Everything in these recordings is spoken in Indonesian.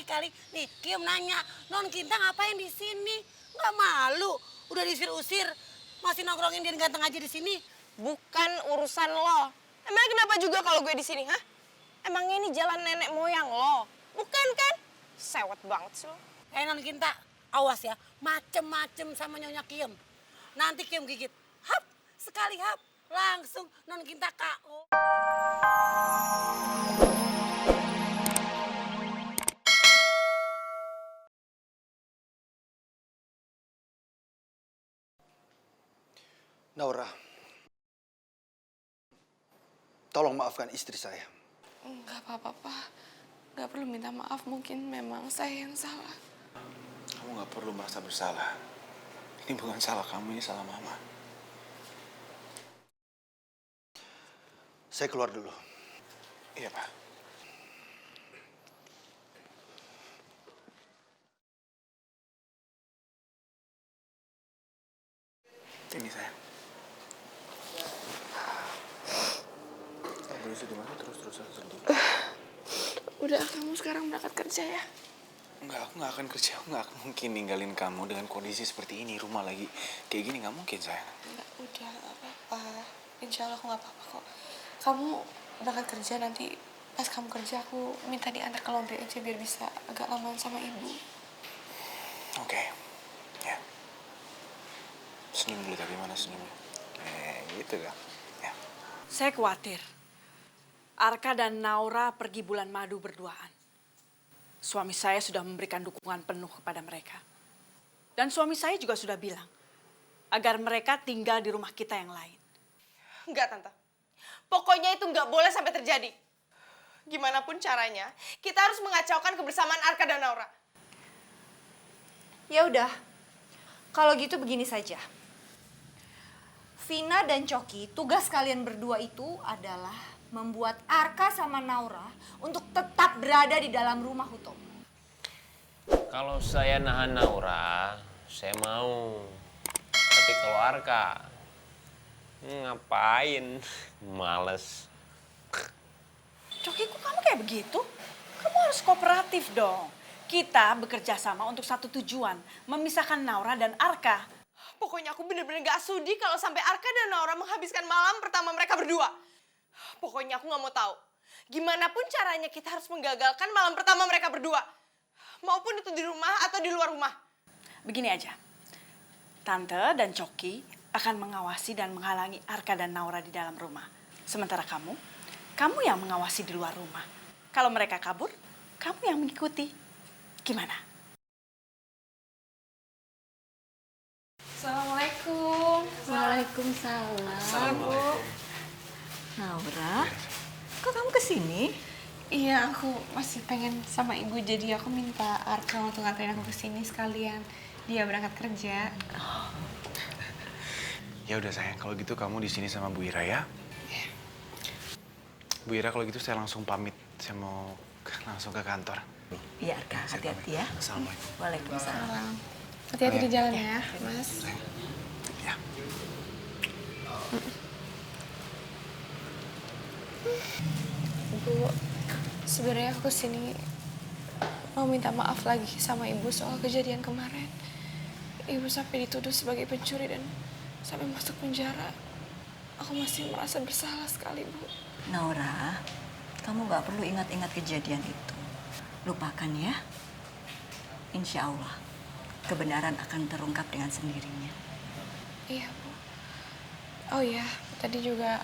kali. Nih, Kium nanya, Non Kinta ngapain di sini? Nggak malu? Udah diusir-usir, masih nongkrongin dia ganteng aja di sini. Bukan urusan lo. Emang kenapa juga kalau gue di sini, hah? Emangnya ini jalan nenek moyang lo? Bukan kan? Sewet banget sih lo. Non Kinta, awas ya, macem-macem sama Nyonya Kium. Nanti Kium gigit, hap, sekali hap, langsung Non Kinta KO. Naura, tolong maafkan istri saya. Enggak apa-apa, Pak. Nggak perlu minta maaf, mungkin memang saya yang salah. Kamu nggak perlu merasa bersalah. Ini bukan salah kamu, ini salah Mama. Saya keluar dulu. Iya, Pak. Ini sayang. Tak boleh sedih banget terus-terusan sedih. Udah, kamu sekarang berangkat kerja ya? Enggak, aku nggak akan kerja. Aku nggak akan mungkin ninggalin kamu dengan kondisi seperti ini. Rumah lagi kayak gini nggak mungkin, sayang. Enggak, udah, nggak apa-apa. Insya Allah aku nggak apa-apa kok. Kamu berangkat kerja, nanti pas kamu kerja aku minta diantar ke laundry aja biar bisa agak lamaan sama ibu. Oke. Ya. Senyum dulu, tapi mana senyumnya? Gitu kan. Ya. Saya khawatir. Arka dan Naura pergi bulan madu berduaan. Suami saya sudah memberikan dukungan penuh kepada mereka. Dan suami saya juga sudah bilang agar mereka tinggal di rumah kita yang lain. Enggak, Tante. Pokoknya itu nggak boleh sampai terjadi. Gimana pun caranya, kita harus mengacaukan kebersamaan Arka dan Naura. Ya udah, kalau gitu begini saja. Vina dan Coki, tugas kalian berdua itu adalah membuat Arka sama Naura untuk tetap berada di dalam rumah Hutomo. Kalau saya nahan Naura, saya mau. Tapi kalau Arka, ngapain? Males. Coki, kok kamu kayak begitu? Kamu harus kooperatif dong. Kita bekerja sama untuk satu tujuan, memisahkan Naura dan Arka. Pokoknya aku bener-bener gak sudi kalau sampai Arka dan Naura menghabiskan malam pertama mereka berdua. Pokoknya aku gak mau tahu. Gimana pun caranya kita harus menggagalkan malam pertama mereka berdua. Maupun itu di rumah atau di luar rumah. Begini aja, Tante dan Coki akan mengawasi dan menghalangi Arka dan Naura di dalam rumah. Sementara kamu yang mengawasi di luar rumah. Kalau mereka kabur, kamu yang mengikuti. Gimana? Assalamualaikum. Waalaikumsalam. Assalamualaikum. Naura, kok kamu kesini? Iya, aku masih pengen sama ibu, jadi aku minta Arka untuk nganterin aku kesini sekalian. Dia berangkat kerja. Ya udah sayang, kalau gitu kamu di sini sama Bu Ira ya. Bu Ira, kalau gitu saya langsung pamit. Saya mau langsung ke kantor. Iya Arka, hati-hati ya. Assalamualaikum. Waalaikumsalam. Hati-hati di jalan ya, Mas. Ya. Bu, sebenarnya aku kesini mau minta maaf lagi sama ibu soal kejadian kemarin. Ibu sampai dituduh sebagai pencuri dan sampai masuk penjara. Aku masih merasa bersalah sekali, Bu. Naura, kamu gak perlu ingat-ingat kejadian itu. Lupakan ya. Insya Allah, kebenaran akan terungkap dengan sendirinya. Iya, Bu. Oh iya, tadi juga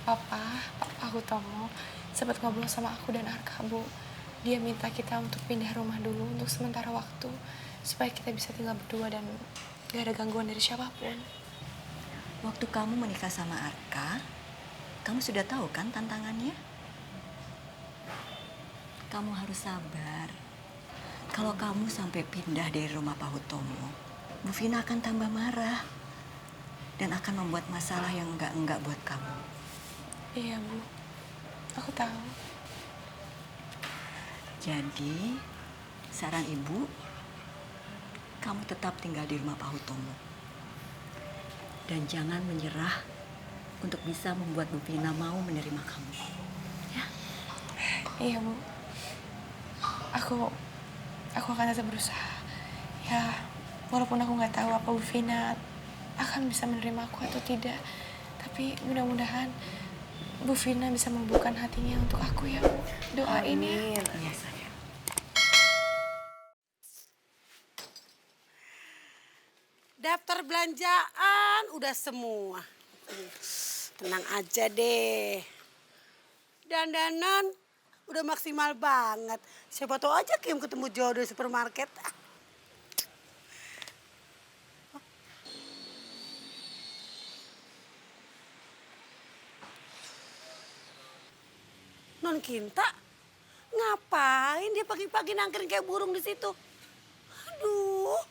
Papa Hutomo sempat ngobrol sama aku dan Arka, Bu. Dia minta kita untuk pindah rumah dulu untuk sementara waktu supaya kita bisa tinggal berdua dan gak ada gangguan dari siapapun. Waktu kamu menikah sama Arka, kamu sudah tahu kan tantangannya? Kamu harus sabar. Kalau kamu sampai pindah dari rumah Pak Hutomo, Bu Vina akan tambah marah. Dan akan membuat masalah yang enggak buat kamu. Iya, Bu. Aku tahu. Jadi, saran ibu, kamu tetap tinggal di rumah Pak Hutomo. Dan jangan menyerah untuk bisa membuat Bu Vina mau menerima kamu. Ya? Iya, Bu. Aku aku akan tetap berusaha. Ya, walaupun aku nggak tahu apa Bu Vina akan bisa menerima aku atau tidak. Tapi mudah-mudahan Bu Vina bisa membukakan hatinya untuk aku ya, Bu. Doain ya. Iya, sayang. Daftar belanjaan udah semua. Tenang aja deh. Dandanan udah maksimal banget. Siapa tahu aja Kim ketemu jodoh di supermarket. Non Kinta, ngapain dia pagi-pagi nangkring kayak burung di situ? Aduh.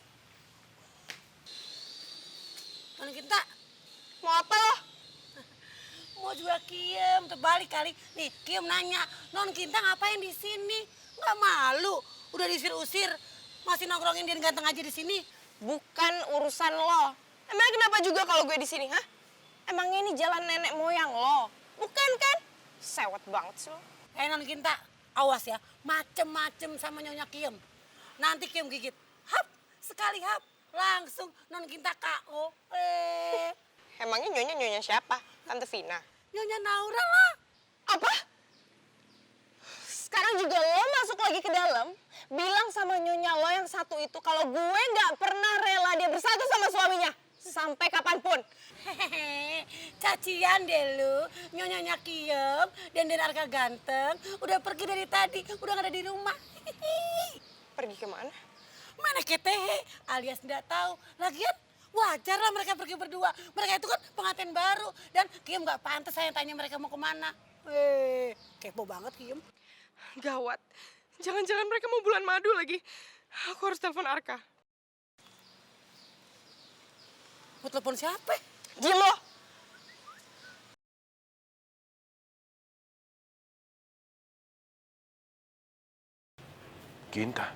Non Kinta, Mau apa lo? mau juga Kiem, terbalik kali. Nih, Kiem nanya, Non Kinta ngapain di sini? Nggak malu, udah diusir-usir. Masih nongkrongin dia ganteng aja di sini. Bukan urusan lo. Emangnya kenapa juga kalau gue di sini, hah? Emangnya ini jalan nenek moyang lo? Bukan kan? Sewet banget sih lo. Non Kinta, awas ya, macem-macem sama Nyonya Kiem. Nanti Kiem gigit, hap, sekali hap, langsung Non Kinta KO. Emangnya nyonya siapa? Tante Vina. Nyonya Naura lah. Apa? Sekarang juga lo masuk lagi ke dalam, bilang sama nyonya lo yang satu itu kalau gue nggak pernah rela dia bersatu sama suaminya. Sampai kapanpun. Hehehe, cacian deh lu, Nyonya Kiem dan Arka ganteng udah pergi dari tadi, udah gak ada di rumah. Pergi kemana? Mana ketehe alias nggak tahu. Lagian wajar lah mereka pergi berdua. Mereka itu kan pengantin baru dan Kiem nggak pantas saya tanya mereka mau kemana. Kepo banget Kiem. Gawat. Jangan-jangan mereka mau bulan madu lagi. Aku harus telepon Arka. Mau telepon siapa? Diam lo. Kinta.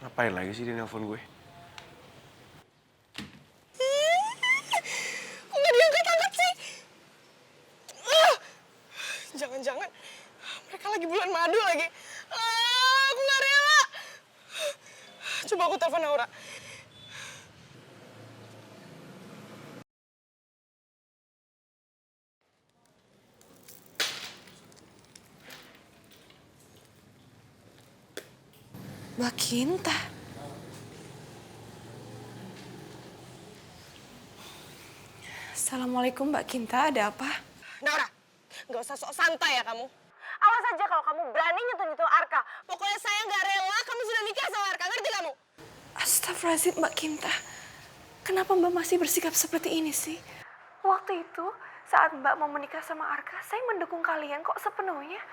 Ngapain lagi sih dia nelfon gue? Kok nggak diangkat-angkat sih? Jangan-jangan mereka lagi bulan madu lagi. Aku nggak rela. Coba aku telepon Naura. Mbak Kinta. Assalamualaikum Mbak Kinta, ada apa? Naura, nggak usah sok santai ya kamu. Awas aja kalau kamu berani nyentuh-nyentuh Arka. Pokoknya saya nggak rela kamu sudah nikah sama Arka, ngerti kamu? Astagfirullahaladzim Mbak Kinta. Kenapa Mbak masih bersikap seperti ini sih? Waktu itu saat Mbak mau menikah sama Arka, saya mendukung kalian kok sepenuhnya.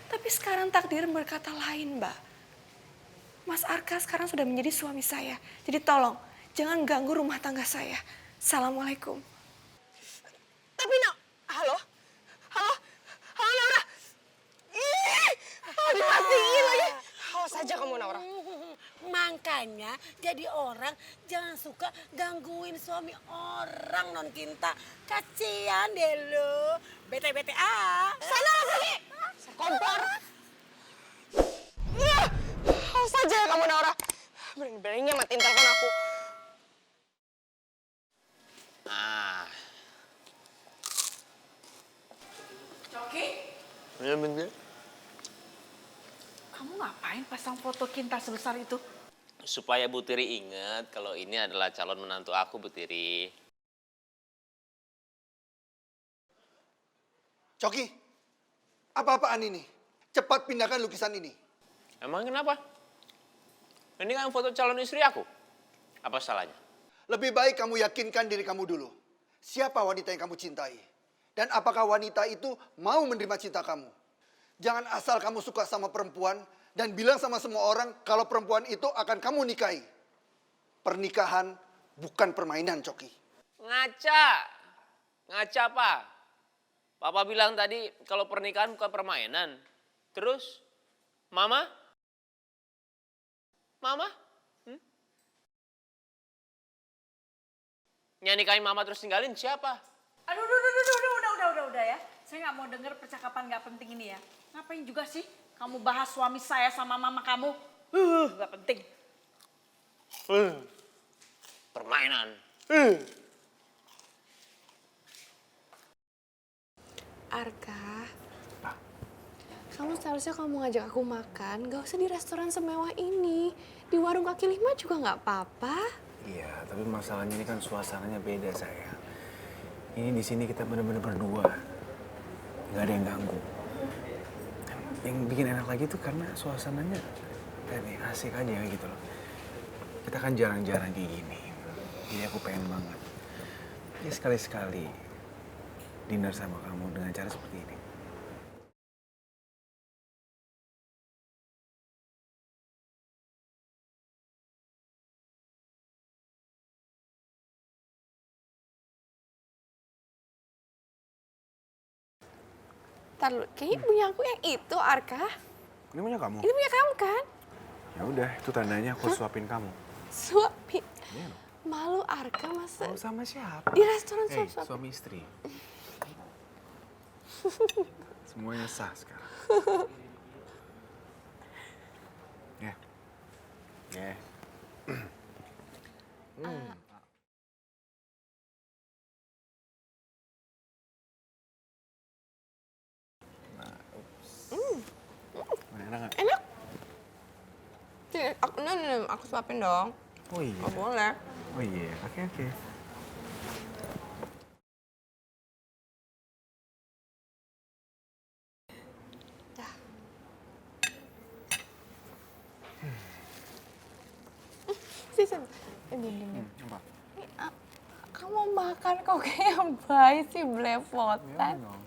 Tapi sekarang takdir berkata lain Mbak. Mas Arka sekarang sudah menjadi suami saya. Jadi tolong, jangan ganggu rumah tangga saya. Assalamualaikum. Tapi halo? Halo? Halo Naura? Ih, dimatiin lagi. Awas aja kamu Naura. Makanya jadi orang jangan suka gangguin suami orang Non Kinta. Kasian deh lu. Bete-bete Sana sini. Kompor. Awas aja ya kamu Naura. Berani-beraninya matiin telepon aku. Ah, Coki, ya bener. kamu ngapain pasang foto Kinta sebesar itu? Supaya Bu Tiri ingat kalau ini adalah calon menantu aku, Bu Tiri. Coki, apa-apaan ini? Cepat pindahkan lukisan ini. Emang kenapa? Ini kan foto calon istri aku. Apa salahnya? Lebih baik kamu yakinkan diri kamu dulu. Siapa wanita yang kamu cintai? Dan apakah wanita itu mau menerima cinta kamu? Jangan asal kamu suka sama perempuan dan bilang sama semua orang kalau perempuan itu akan kamu nikahi. Pernikahan bukan permainan, Coki. Ngaca. Ngaca apa? Papa bilang tadi kalau pernikahan bukan permainan. Terus, Mama? Mama? Yang nikahin Mama terus tinggalin siapa? Aduh, udah ya. Saya nggak mau dengar percakapan nggak penting ini ya. Ngapain juga sih kamu bahas suami saya sama mama kamu? Nggak penting. Permainan. Arka, kamu seharusnya kamu ngajak aku makan, gak usah di restoran semewah ini. Di warung kaki lima juga nggak apa-apa. Iya, tapi masalahnya ini kan suasananya beda sayang. Ini di sini kita bener-bener berdua, nggak ada yang ganggu. Yang bikin enak lagi tuh karena suasananya ini asik aja gitu loh. Kita kan jarang-jarang kayak gini, jadi aku pengen banget. Ya sekali-sekali dinner sama kamu dengan cara seperti ini. Ntar lu, kayaknya punya aku yang itu, Arka. Ini punya kamu? Ini punya kamu kan? Ya udah, itu tandanya aku suapin kamu. Suapin. Iya loh. Malu Arka masa Mau sama siapa? di restoran Hey, suap-suap. suami istri. Semuanya sah sekarang. Ya. Ya. Enak nggak? Enak. Aku suapin dong. Oh iya. Oh, boleh. Oh iya. Oke oke. Sini. Ini. Apa? Kamu makan kok kayak bayi sih, belepotan. dong.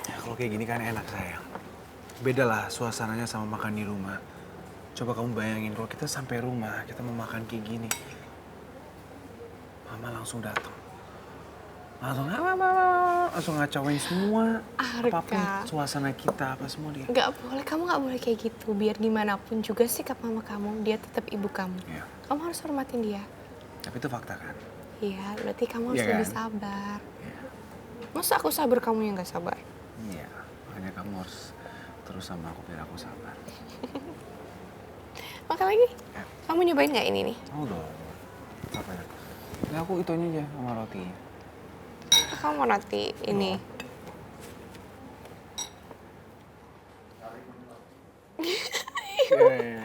Ya, kalau kayak gini kan enak sayang. Beda lah suasananya sama makan di rumah. Coba kamu bayangin kalau kita sampai rumah, kita mau makan kayak gini. Mama langsung datang. Langsung ngacauin semua. Arka. Apapun suasana kita, apa semua dia. Nggak boleh, kamu nggak boleh kayak gitu. Biar gimana pun juga sikap mama kamu, dia tetap ibu kamu. Iya. Kamu harus hormatin dia. Tapi itu fakta kan? Iya, berarti kamu harus Iya lebih kan? sabar. Iya. Masa aku sabar, kamu yang nggak sabar? Iya, makanya kamu harus terus sama aku biar aku sabar. Makan lagi? Ya. Kamu nyobain nggak ini nih? Mau dong. Apa ya? Nah, aku itunya aja sama roti. Kamu mau roti ini? Iya.